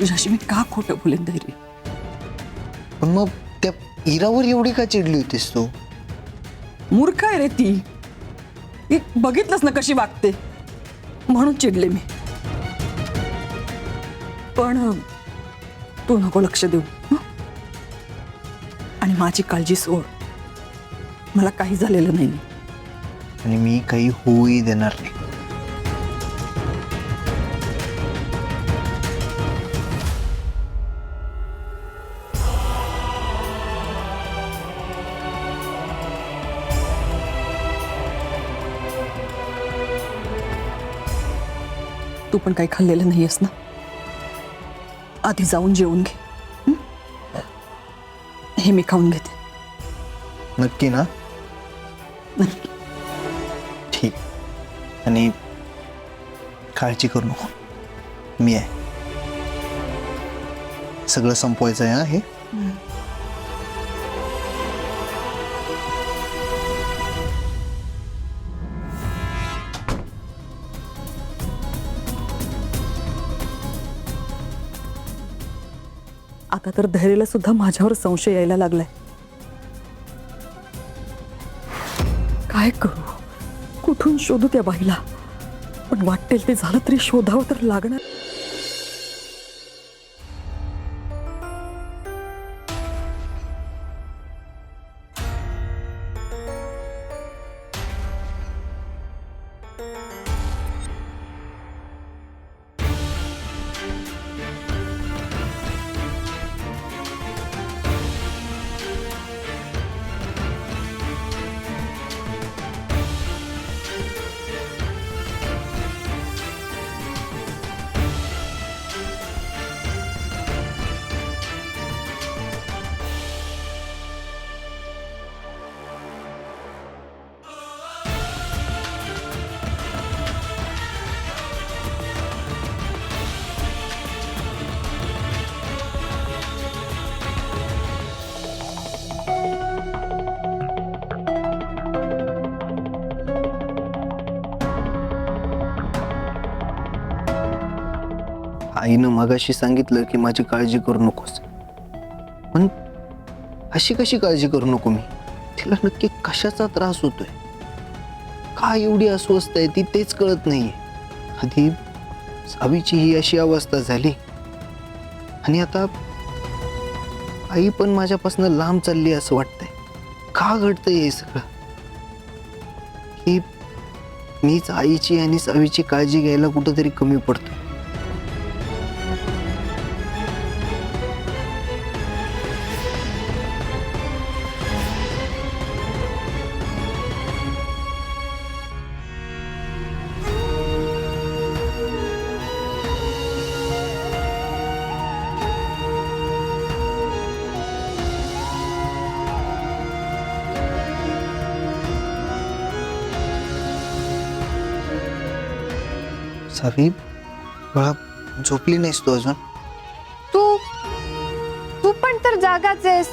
तुझ्याशी मी का खोटं बोलेन धैर्य? पण मग त्या इरावर एवढी का चिडली होतीस तू? मूर्ख आहे रे ती. बघितलंस ना कशी वागते, म्हणून चिडले मी. पण तू नको लक्ष देऊ हं? आणि माझी काळजी सोड. मला काही झालेलं नाही आणि मी काही होऊही देणार नाही. तू पण काही खाल्लेलं नाहीयेस ना? आधी जाऊन जेवून घे हं? हे मी खाऊन घेते. नक्की ना? नक्की. ठीक. आणि काळजी करू नको, मी आहे. सगळं संपवायचं आहे हे. आता तर धैर्यला सुद्धा माझ्यावर संशय यायला लागलाय. काय करू? कुठून शोधू त्या बाईला? पण वाटेल ते झालं तरी शोधावं तर लागणार. आईनं मगाशी सांगितलं की माझी काळजी करू नकोस. पण अशी कशी काळजी करू नको मी? तिला नक्की कशाचा त्रास होतोय, का एवढी अस्वस्थ आहे ती तेच कळत नाहीये. आधी सावीची ही अशी अवस्था झाली आणि आता आई पण माझ्यापासून लांब चालली असं वाटतंय. का घडतंय हे सगळं? की मीच आईची आणि सावीची काळजी घ्यायला कुठंतरी कमी पडतो. सावी, बाळा, झोपली नाहीस तू अजून? तू तू पण तर जागाच आहेस.